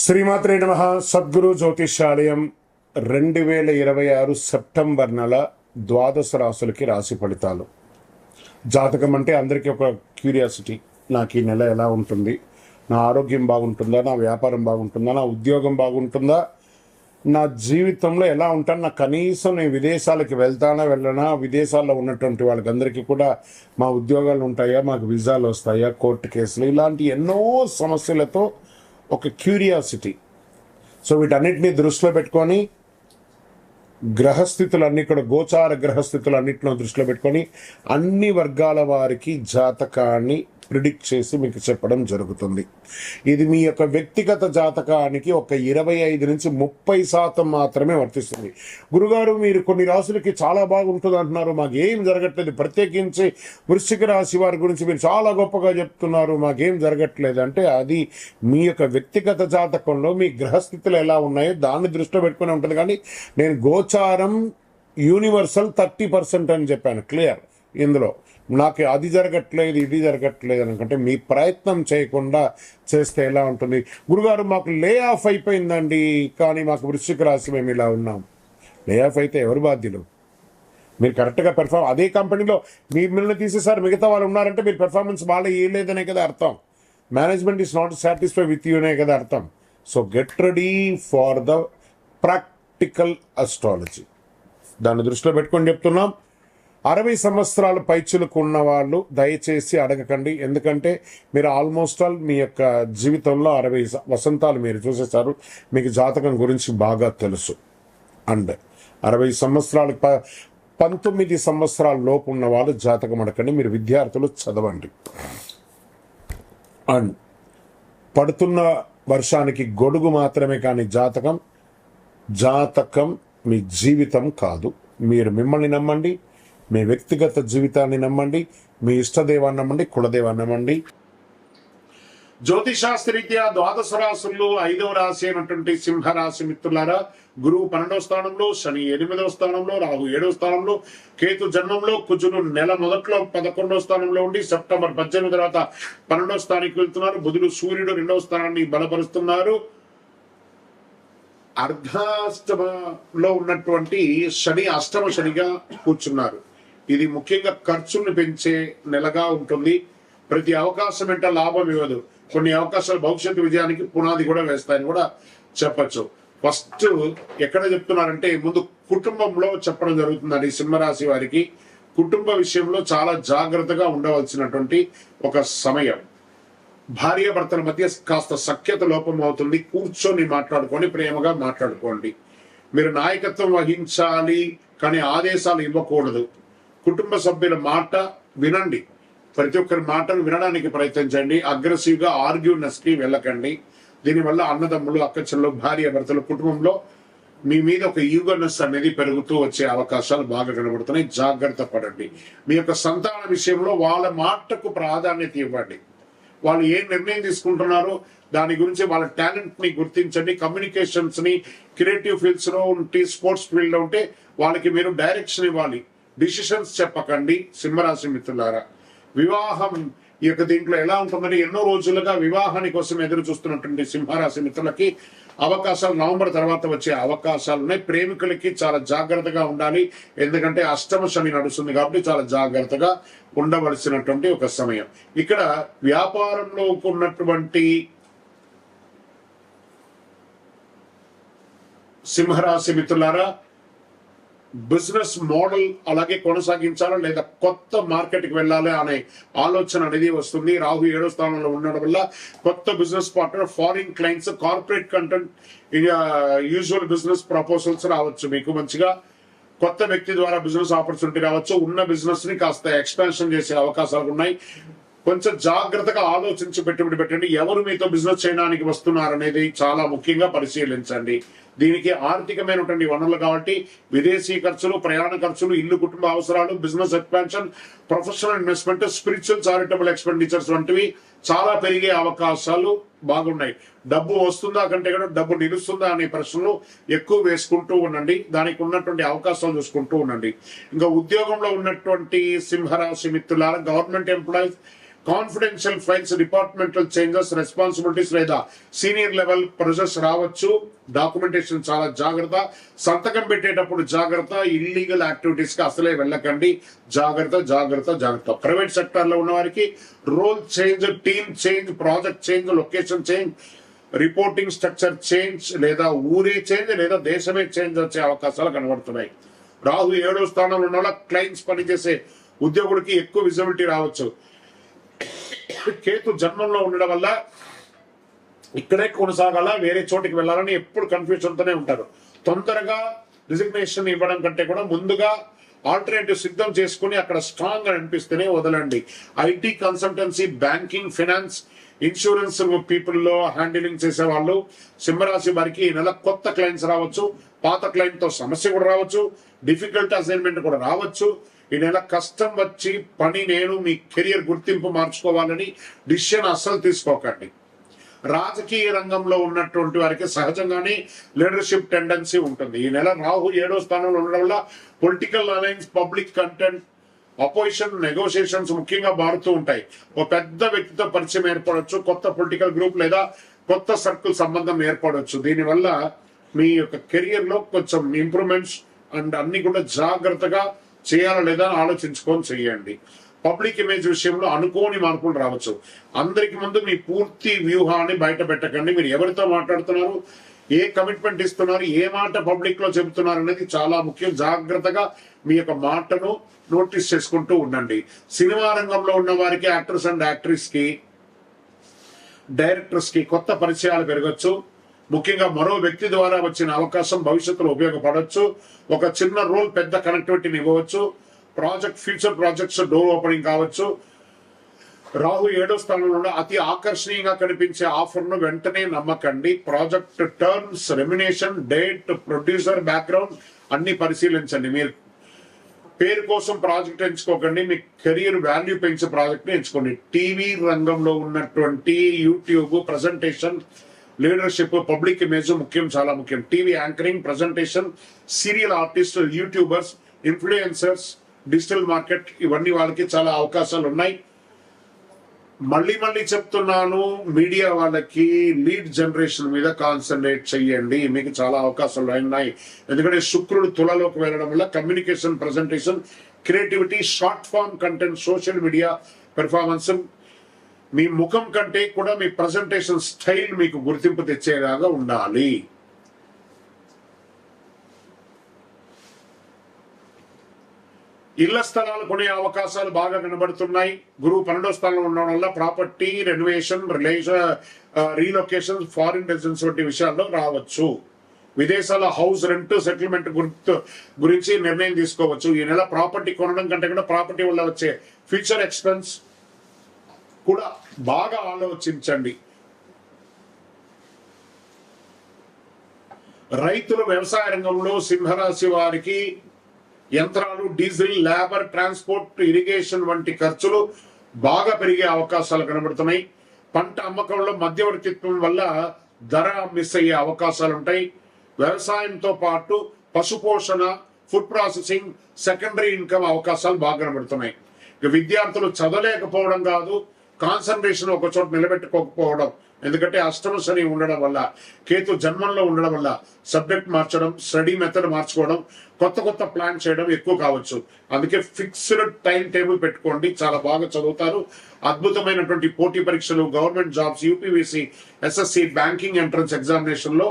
శ్రీమాత్రే నమః. సద్గురు జ్యోతిష్యాలయం 2026 సెప్టెంబర్ నెల ద్వాదశ రాశులకి రాశి ఫలితాలు. జాతకం అంటే అందరికీ ఒక క్యూరియాసిటీ. నాకు ఈ నెల ఎలా ఉంటుంది, నా ఆరోగ్యం బాగుంటుందా, నా వ్యాపారం బాగుంటుందా, నా ఉద్యోగం బాగుంటుందా, నా జీవితంలో ఎలా ఉంటాను, నా కనీసం నేను విదేశాలకి వెళ్తానా వెళ్ళనా, విదేశాల్లో ఉన్నటువంటి వాళ్ళకందరికీ కూడా మా ఉద్యోగాలు ఉంటాయా, మాకు వీసాలు వస్తాయా, కోర్టు కేసులు, ఇలాంటి ఎన్నో సమస్యలతో ఒక క్యూరియాసిటీ. సో వీటన్నిటిని దృష్టిలో పెట్టుకొని గ్రహస్థితులన్నీ కూడా గోచార గ్రహస్థితులన్నింటిలో దృష్టిలో పెట్టుకొని అన్ని వర్గాల వారికి జాతకాన్ని ప్రిడిక్ట్ చేసి మీకు చెప్పడం జరుగుతుంది. ఇది మీ యొక్క వ్యక్తిగత జాతకానికి ఒక 25 నుంచి 30% మాత్రమే వర్తిస్తుంది. గురుగారు, మీరు కొన్ని రాశులకి చాలా బాగుంటుంది అంటున్నారు, మాకేం జరగట్లేదు, ప్రత్యేకించి వృశ్చిక రాశి వారి గురించి మీరు చాలా గొప్పగా చెప్తున్నారు, మాకేం జరగట్లేదు అంటే అది మీ యొక్క వ్యక్తిగత జాతకంలో మీ గ్రహస్థితులు ఎలా ఉన్నాయో దాన్ని దృష్టిలో పెట్టుకుని ఉంటుంది. కానీ నేను గోచారం యూనివర్సల్ 30% అని చెప్పాను, క్లియర్. ఇందులో నాకు అది జరగట్లేదు ఇది జరగట్లేదు అనుకుంటే మీ ప్రయత్నం చేయకుండా చేస్తే ఎలా ఉంటుంది? గురుగారు, మాకు లే ఆఫ్ అయిపోయిందండి, కానీ మాకు వృశ్చిక రాశి మేము ఇలా ఉన్నాం. లే ఆఫ్ అయితే ఎవరు బాధ్యులు? మీరు కరెక్ట్గా అదే కంపెనీలో మిమ్మల్ని తీసేసారు, మిగతా వాళ్ళు ఉన్నారంటే మీరు పెర్ఫార్మెన్స్ బాగా ఇవ్వలేదనే కదా అర్థం. Management is not satisfy with యూనే కదా అర్థం. So get ready for the practical astrology. దాన్ని దృష్టిలో పెట్టుకొని చెప్తున్నాం. 60 సంవత్సరాల పైచులకు ఉన్న వాళ్ళు దయచేసి అడగకండి, ఎందుకంటే మీరు ఆల్మోస్ట్ ఆల్ మీ యొక్క జీవితంలో 60 వసంతాలు మీరు చూసేశారు, మీకు జాతకం గురించి బాగా తెలుసు. అండ్ 60 సంవత్సరాలు 19 సంవత్సరాల లోపు ఉన్న వాళ్ళు జాతకం అడగండి. మీరు విద్యార్థులు చదవండి. అండ్ పడుతున్న వర్షానికి గొడుగు మాత్రమే, కానీ జాతకం మీ జీవితం కాదు. మీరు మిమ్మల్ని నమ్మండి, మీ వ్యక్తిగత జీవితాన్ని నమ్మండి, మీ ఇష్టదేవాన్ని నమ్మండి, కులదేవాన్ని నమ్మండి. జ్యోతిశాస్త్రరీత్యా ద్వాదశ రాశుల్లో 5వ రాశి అయినటువంటి సింహరాశి మిత్రులారా, గురువు 12వ స్థానంలో, శని 8వ స్థానంలో, రాహు 7వ స్థానంలో, కేతు జన్మంలో, కుజుడు నెల మొదట్లో 11వ స్థానంలో ఉండి సెప్టెంబర్ 18 తర్వాత 12వ స్థానానికి వెళ్తున్నారు. బుధుడు సూర్యుడు 2వ స్థానాన్ని బలపరుస్తున్నారు. అర్ధాష్టమలో ఉన్నటువంటి శని అష్టమ శనిగా కూర్చున్నారు. ఇది ముఖ్యంగా ఖర్చులను పెంచే నెలగా ఉంటుంది. ప్రతి అవకాశం వెంట లాభం ఇవ్వదు, కొన్ని అవకాశాలు భవిష్యత్తు విజయానికి పునాది కూడా వేస్తాయని కూడా చెప్పచ్చు. ఫస్ట్ ఎక్కడ చెప్తున్నారంటే ముందు కుటుంబంలో చెప్పడం జరుగుతుందండి. సింహరాశి వారికి కుటుంబ విషయంలో చాలా జాగ్రత్తగా ఉండవలసినటువంటి ఒక సమయం. భార్యాభర్తల మధ్య కాస్త సఖ్యత లోపం అవుతుంది. కూర్చొని మాట్లాడుకొని ప్రేమగా మాట్లాడుకోండి. మీరు నాయకత్వం వహించాలి, కానీ ఆదేశాలు ఇవ్వకూడదు. కుటుంబ సభ్యుల మాట వినండి, ప్రతి ఒక్కరి మాటను వినడానికి ప్రయత్నించండి. అగ్రెసివ్ గా ఆర్గ్యూనెస్ కి వెళ్ళకండి. దీనివల్ల అన్నదమ్ములు, అక్కచెల్లెలు, భార్యాభర్తలు కుటుంబంలో మీ మీద ఒక ఈగోనెస్ అనేది పెరుగుతూ వచ్చే అవకాశాలు బాగా కనబడుతున్నాయి. జాగ్రత్త పడండి. మీ యొక్క సంతాన విషయంలో వాళ్ళ మాటకు ప్రాధాన్యత ఇవ్వండి. వాళ్ళు ఏం నిర్ణయం తీసుకుంటున్నారో దాని గురించి వాళ్ళ టాలెంట్ ని గుర్తించండి. కమ్యూనికేషన్స్ ని, క్రియేటివ్ ఫీల్డ్స్ లో ఉంటే, స్పోర్ట్స్ ఫీల్డ్ లో ఉంటే వాళ్ళకి మీరు డైరెక్షన్ ఇవ్వాలి. డిసిషన్స్ చెప్పకండి. సింహరాశి మిత్రులారా, వివాహం ఈ యొక్క దీంట్లో ఎలా ఉంటుందని ఎన్నో రోజులుగా వివాహాని కోసం ఎదురు చూస్తున్నటువంటి సింహరాశి మిత్రులకి అవకాశాలు నవంబర్ తర్వాత వచ్చే అవకాశాలు ఉన్నాయి. ప్రేమికులకి చాలా జాగ్రత్తగా ఉండాలి, ఎందుకంటే అష్టమ శని నడుస్తుంది కాబట్టి చాలా జాగ్రత్తగా ఉండవలసినటువంటి ఒక సమయం. ఇక్కడ వ్యాపారంలో ఉన్నటువంటి సింహరాశి మిత్రులారా, బిజినెస్ మోడల్ అలాగే కొనసాగించాలా లేదా కొత్త మార్కెట్కి వెళ్ళాలి అనే ఆలోచన అనేది వస్తుంది. రాహు 7వ స్థానంలో ఉండడం వల్ల కొత్త business partner, foreign clients, corporate content, usual business proposals రావచ్చు. మీకు మంచిగా కొత్త వ్యక్తి ద్వారా బిజినెస్ ఆపర్చునిటీ రావచ్చు. ఉన్న బిజినెస్ ని కాస్త ఎక్స్పాన్షన్ చేసే అవకాశాలు ఉన్నాయి. కొంచెం జాగ్రత్తగా ఆలోచించి పెట్టుబడి పెట్టండి. ఎవరు మీతో బిజినెస్ చేయడానికి వస్తున్నారనేది చాలా ముఖ్యంగా పరిశీలించండి. దీనికి ఆర్థికమైనటువంటి వనరులు కాబట్టి విదేశీ ఖర్చులు, ప్రయాణ ఖర్చులు, ఇల్లు, కుటుంబ అవసరాలు, business expansion, professional investment, spiritual charitable expenditures వంటివి చాలా పెరిగే అవకాశాలు బాగున్నాయి. డబ్బు వస్తుందా కంటే కూడా డబ్బు నిలుస్తుందా అనే ప్రశ్నలు ఎక్కువ వేసుకుంటూ ఉండండి. దానికి ఉన్నటువంటి అవకాశాలు చూసుకుంటూ ఉండండి. ఇంకా ఉద్యోగంలో ఉన్నటువంటి సింహరాశి మిత్రులారా, government employees, confidential files, departmental changes, responsibilities లేదా సీనియర్ లెవెల్ ప్రొసెస్ రావచ్చు. డాక్యుమెంటేషన్ చాలా జాగ్రత్త. సంతకం పెట్టేటప్పుడు జాగ్రత్త. ఇల్లీగల్ యాక్టివిటీస్ కి అసలే వెళ్ళకండి. జాగ్రత్త జాగ్రత్త జాగ్రత్త. ప్రైవేట్ సెక్టర్ లో ఉన్న వారికి role change, team change, project change, location change, reporting structure change లేదా ఊరే చేంజ్ లేదా దేశమే చేంజ్ వచ్చే అవకాశాలు కనబడుతున్నాయి. రాహు 7వ స్థానంలో ఉన్న వాళ్ళ క్లయింట్స్ పనిచేసే ఉద్యోగులకి ఎక్కువ విజిబిలిటీ రావచ్చు. కేతు జన్మంలో ఉండడం వల్ల ఇక్కడే కొనసాగాల, వేరే చోటికి వెళ్ళాలని ఎప్పుడు కన్ఫ్యూజన్ తోనే ఉంటారు. తొందరగా రిజిగ్నేషన్ ఇవ్వడం కంటే కూడా ముందుగా ఆల్టర్నేటివ్ సిద్ధం చేసుకుని అక్కడ స్ట్రాంగ్ గా అనిపిస్తేనే వదలండి. IT consultancy, banking, finance, insurance people లో హ్యాండిలింగ్ చేసే వాళ్ళు సింహరాశి వారికి ఈ నెల కొత్త క్లయింట్స్ రావచ్చు. పాత క్లయింట్ తో సమస్య కూడా రావచ్చు. డిఫికల్ట్ అసైన్మెంట్ కూడా రావచ్చు. ఈ నెల కష్టం వచ్చి నేను మీ కెరియర్ గుర్తింపు మార్చుకోవాలని డిసిషన్ అస్సలు తీసుకోకండి. రాజకీయ రంగంలో ఉన్నటువంటి వారికి సహజంగానే లీడర్షిప్ టెండెన్సీ ఉంటుంది. ఈ నెల రాహు 7వ స్థానంలో ఉండడం వల్ల political alliance, public content, opposition, negotiations ముఖ్యంగా మారుతూ ఉంటాయి. ఒక పెద్ద వ్యక్తితో పరిచయం ఏర్పడవచ్చు. కొత్త పొలిటికల్ గ్రూప్ లేదా కొత్త సర్కిల్ సంబంధం ఏర్పడవచ్చు. దీనివల్ల మీ యొక్క కెరియర్ లో కొంచెం ఇంప్రూవ్మెంట్స్ అండ్ అన్ని కూడా జాగ్రత్తగా చేయాలా లేదా అని ఆలోచించుకొని చేయండి. పబ్లిక్ ఇమేజ్ విషయంలో అనుకోని మార్పులు రావచ్చు. అందరికి ముందు మీ పూర్తి వ్యూహాన్ని బయట పెట్టకండి. మీరు ఎవరితో మాట్లాడుతున్నారు, ఏ కమిట్మెంట్ ఇస్తున్నారు, ఏ మాట పబ్లిక్ లో చెబుతున్నారు అనేది చాలా ముఖ్యం. జాగ్రత్తగా మీ యొక్క మాటను నోటీస్ చేసుకుంటూ ఉండండి. సినిమా రంగంలో ఉన్న వారికి, యాక్టర్స్ అండ్ యాక్ట్రెస్ కి, డైరెక్టర్స్ కి కొత్త పరిచయాలు పెరగచ్చు. ముఖ్యంగా మరో వ్యక్తి ద్వారా వచ్చిన అవకాశం భవిష్యత్తులో ఉపయోగపడవచ్చు. ఒక చిన్న రోల్ పెద్ద కనెక్టివిటీని ఇవ్వవచ్చు. ఫ్యూచర్ ప్రాజెక్ట్స్ డోర్ ఓపెనింగ్ కావచ్చు. రాహు 7వ స్థానంలో అతి ఆకర్షణీయంగా కనిపించే ఆఫర్ ను వెంటనే నమ్మకండి. Project terms, remuneration, date, producer background అన్ని పరిశీలించండి. మీరు పేరు కోసం ప్రాజెక్ట్ ఎంచుకోకండి. మీ కెరియర్ వాల్యూ పెంచే ప్రాజెక్ట్ ని ఎంచుకోండి. టీవీ రంగంలో ఉన్నటువంటి YouTube, presentation, leadership, public image ముఖ్యం, చాలా ముఖ్యం. TV anchoring, presentation, serial artist, YouTubers, influencers, digital market ఇవన్నీ వాళ్ళకి చాలా అవకాశాలు ఉన్నాయి. మళ్ళీ చెప్తున్నాను, మీడియా వాళ్ళకి లీడ్ జనరేషన్ మీద కాన్సన్ట్రేట్ చెయ్యండి. మీకు చాలా అవకాశాలు ఉన్నాయి. ఎందుకంటే శుక్రుడు తులలోకి వెళ్ళడం వల్ల communication, presentation, creativity, short form content, social media performance, మీ ముఖం కంటే కూడా మీ ప్రజెంటేషన్ స్టైల్ మీకు గుర్తింపు తెచ్చేలాగా ఉండాలి. ఇళ్ల స్థలాలు కొనే అవకాశాలు బాగా కనబడుతున్నాయి. గురువు 12వ స్థానంలో ఉండడం వల్ల property, renovation, relocation, foreign residence వంటి విషయాల్లో రావచ్చు. విదేశాల హౌస్ రెంట్, సెటిల్మెంట్ గురించి నిర్ణయం తీసుకోవచ్చు. ఈ నెల ప్రాపర్టీ కొనడం కంటే కూడా ప్రాపర్టీ వల్ల వచ్చే ఫ్యూచర్ ఎక్స్పెన్స్ కూడా బాగా ఆలోచించండి. రైతులు వ్యవసాయ రంగంలో సింహరాశి వారికి యంత్రాలు, డీజిల్, లేబర్, ట్రాన్స్పోర్ట్, ఇరిగేషన్ వంటి ఖర్చులు బాగా పెరిగే అవకాశాలు కనబడుతున్నాయి. పంట అమ్మకంలో మధ్యవర్తిత్వం వల్ల ధర మిస్ అయ్యే అవకాశాలు ఉంటాయి. వ్యవసాయంతో పాటు పశుపోషణ, ఫుడ్ ప్రాసెసింగ్, సెకండరీ ఇన్కమ్ అవకాశాలు బాగా కనబడుతున్నాయి. విద్యార్థులు చదవలేకపోవడం కాదు, కాన్సన్ట్రేషన్ ఒక చోట నిలబెట్టుకోకపోవడం. ఎందుకంటే అష్టమ శని ఉండడం వల్ల, కేతు జన్మంలో ఉండడం వల్ల సబ్జెక్ట్ మార్చడం, స్టడీ మెథడ్ మార్చుకోవడం, కొత్త ప్లాన్ చేయడం ఎక్కువ కావచ్చు. అందుకే ఫిక్స్డ్ టైం టేబుల్ పెట్టుకోండి. చాలా బాగా చదువుతారు. అద్భుతమైనటువంటి పోటీ పరీక్షలు, government jobs, UPVC, SSC, banking entrance examination లో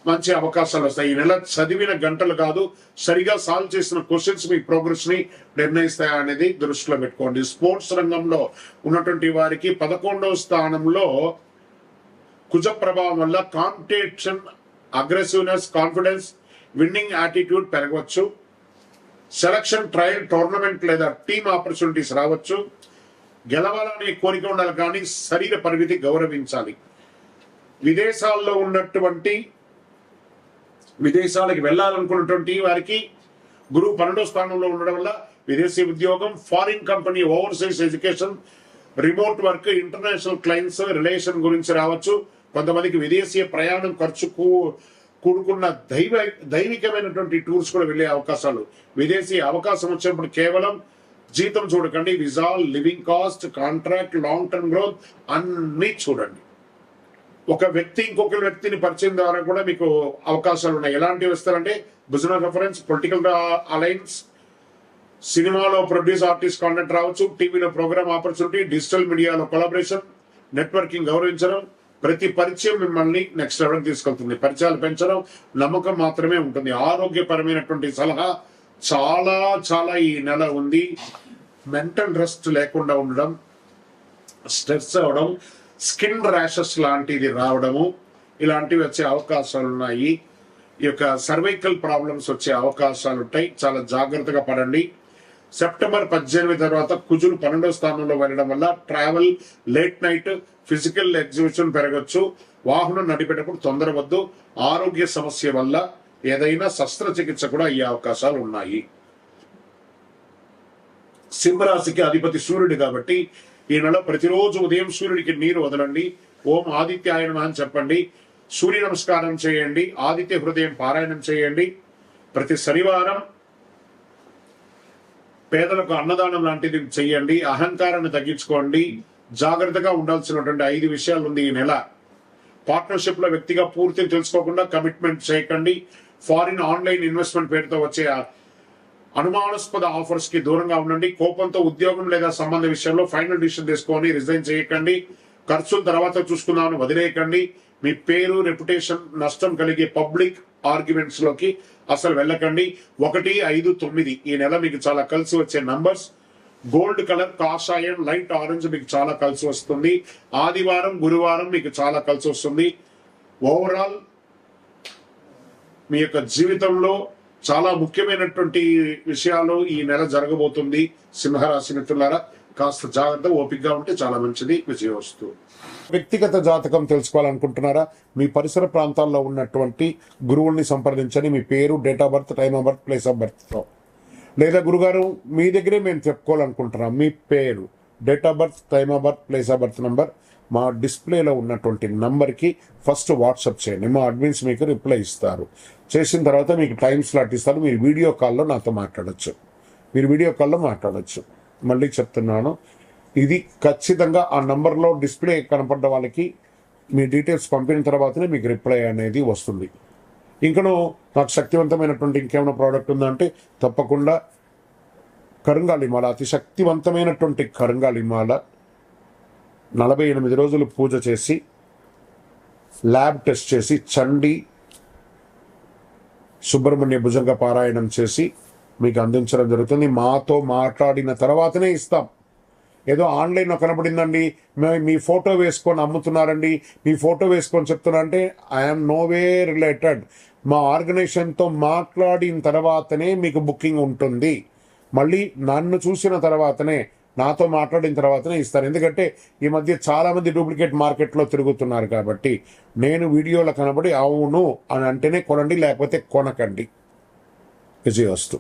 మంచి అవకాశాలు వస్తాయి. ఈ నెల చదివిన గంటలు కాదు, సరిగా సాల్వ్ చేసిన క్వశ్చన్స్ మీ ప్రోగ్రెస్ ని నిర్ణయిస్తాయి అనేది దృష్టిలో పెట్టుకోండి. స్పోర్ట్స్ రంగంలో ఉన్నటువంటి వారికి 11వ స్థానంలో కుజ ప్రభావం వల్ల competition, aggressiveness, confidence, winnowing attitude పెరగవచ్చు. సెలక్షన్, ట్రయల్, టోర్నమెంట్ లేదా టీమ్ ఆపర్చునిటీస్ రావచ్చు. గెలవాలనే కోరిక ఉండాలి కానీ శరీర పరిమితి గౌరవించాలి. విదేశాలకు వెళ్లాలనుకున్నటువంటి వారికి గురువు 12వ స్థానంలో ఉండడం వల్ల విదేశీ ఉద్యోగం, foreign company, overseas education, remote work, international clients, relation గురించి రావచ్చు. కొంతమందికి విదేశీ ప్రయాణం ఖర్చుకు కూడుకున్న దైవికమైనటువంటి టూర్స్ కూడా వెళ్లే అవకాశాలు. విదేశీ అవకాశం వచ్చినప్పుడు కేవలం జీతం చూడకండి, visa, living cost, contract, long term growth అన్నీ చూడండి. ఒక వ్యక్తి ఇంకొక వ్యక్తిని పరిచయం ద్వారా కూడా మీకు అవకాశాలు ఉన్నాయి. ఎలాంటివి ఇస్తారంటే బిజినెస్ రెఫరెన్స్, పొలిటికల్ అలయన్స్, సినిమాలో ప్రొడ్యూస్ ఆర్టిస్ట్ కాంటెంట్ రావచ్చు, టీవీలో ప్రోగ్రామ్ ఆపర్చునిటీ, డిజిటల్ మీడియాలో కొలాబరేషన్, నెట్వర్కింగ్ గౌరవించడం. ప్రతి పరిచయం మిమ్మల్ని నెక్స్ట్ లెవెల్ తీసుకెళ్తుంది. పరిచయాలు పెంచడం, నమ్మకం మాత్రమే ఉంటుంది. ఆరోగ్యపరమైనటువంటి సలహా చాలా చాలా ఈ నెల ఉంది. మెంటల్ రెస్ట్ లేకుండా ఉండడం, స్ట్రెస్ అవ్వడం, స్కిన్ ర్యాషెస్ లాంటిది రావడము, ఇలాంటివి వచ్చే అవకాశాలు ఉన్నాయి. ఈ యొక్క సర్వైకల్ ప్రాబ్లమ్స్ వచ్చే అవకాశాలు ఉంటాయి. చాలా జాగ్రత్తగా పడండి. సెప్టెంబర్ 18 తర్వాత కుజులు 12వ స్థానంలో వెళ్ళడం వల్ల travel, late night, physical exhibition పెరగచ్చు. వాహనం నడిపేటప్పుడు తొందర వద్దు. ఆరోగ్య సమస్య వల్ల ఏదైనా శస్త్రచికిత్స కూడా అయ్యే అవకాశాలు ఉన్నాయి. సింహరాశికి అధిపతి సూర్యుడు కాబట్టి ఈ నెల ప్రతిరోజు ఉదయం సూర్యుడికి నీరు వదలండి. ఓం ఆదిత్యాయ నమః అని చెప్పండి. సూర్య నమస్కారం చేయండి. ఆదిత్య హృదయం పారాయణం చేయండి. ప్రతి శనివారం పేదలకు అన్నదానం లాంటిది చెయ్యండి. అహంకారాన్ని తగ్గించుకోండి. జాగ్రత్తగా ఉండాల్సినటువంటి 5 విషయాలు ఉంది ఈ నెల. పార్ట్నర్షిప్ లో వ్యక్తిగా పూర్తిని తెలుసుకోకుండా కమిట్మెంట్ చేయకండి. ఫారిన్ ఆన్లైన్ ఇన్వెస్ట్మెంట్ పేరుతో వచ్చే అనుమానాస్పద ఆఫర్స్ కి దూరంగా ఉండండి. కోపంతో ఉద్యోగం లేదా సంబంధ విషయంలో ఫైనల్ డిసిషన్ తీసుకొని రిజైన్ చేయకండి. ఖర్చుల తర్వాత చూసుకుందామని వదిలేయకండి. మీ పేరు, రెప్యుటేషన్ నష్టం కలిగే పబ్లిక్ ఆర్గ్యుమెంట్స్ లోకి అసలు వెళ్ళకండి. 1, 5, 9 ఈ నెల మీకు చాలా కలిసి వచ్చే నంబర్స్. గోల్డ్ కలర్, కాషాయం, లైట్ ఆరెంజ్ మీకు చాలా కలిసి వస్తుంది. ఆదివారం, గురువారం మీకు చాలా కలిసి వస్తుంది. ఓవరాల్ మీ యొక్క జీవితంలో చాలా ముఖ్యమైనటువంటి విషయాలు ఈ నెల జరగబోతుంది. సింహరాశి మిత్రులారా, కాస్త జాగ్రత్త, ఓపికగా ఉంటే చాలా మంచిది. విజయవస్తు. వ్యక్తిగత జాతకం తెలుసుకోవాలనుకుంటున్నారా? మీ పరిసర ప్రాంతాల్లో ఉన్నటువంటి గురువుల్ని సంప్రదించండి. మీ పేరు, date of birth, time of birth, place of birth. లేదా గురుగారు మీ దగ్గరే మేము చెప్పుకోవాలనుకుంటున్నాం, మీ పేరు, date of birth, time of birth, place of birth number మా డిస్ప్లేలో ఉన్నటువంటి నంబర్కి ఫస్ట్ వాట్సాప్ చేయండి. మా అడ్మిన్స్ మీకు రిప్లై ఇస్తారు. చేసిన తర్వాత మీకు టైం స్లాట్ ఇస్తారు. మీరు వీడియో కాల్లో నాతో మాట్లాడచ్చు. మళ్ళీ చెప్తున్నాను, ఇది ఖచ్చితంగా ఆ నంబర్లో డిస్ప్లే కనపడ్డ వాళ్ళకి మీ డీటెయిల్స్ పంపిన తర్వాతనే మీకు రిప్లై అనేది వస్తుంది. ఇంకనూ నాకు శక్తివంతమైనటువంటి ఇంకేమైనా ప్రోడక్ట్ ఉందంటే తప్పకుండా కరుంగాలిమాల, అతి శక్తివంతమైనటువంటి కరుంగాలిమాల 48 రోజులు పూజ చేసి ల్యాబ్ టెస్ట్ చేసి చండీ సుబ్రహ్మణ్య భుజంగ పారాయణం చేసి మీకు అందించడం జరుగుతుంది. మాతో మాట్లాడిన తర్వాతనే ఇస్తాం. ఏదో ఆన్లైన్లో కనపడిందండి, మీ ఫోటో వేసుకొని అమ్ముతున్నారండి, మీ ఫోటో వేసుకొని చెప్తున్నారంటే ఐఎమ్ నోవే రిలేటెడ్. మా ఆర్గనైజేషన్తో మాట్లాడిన తర్వాతనే మీకు బుకింగ్ ఉంటుంది. మళ్ళీ నన్ను చూసిన తర్వాతనే, నాతో మాట్లాడిన తర్వాతనే ఇస్తాను. ఎందుకంటే ఈ మధ్య చాలామంది డూప్లికేట్ మార్కెట్లో తిరుగుతున్నారు కాబట్టి నేను వీడియోలో కనబడి అవును అని అంటేనే కొనండి, లేకపోతే కొనకండి. విజయవస్తు.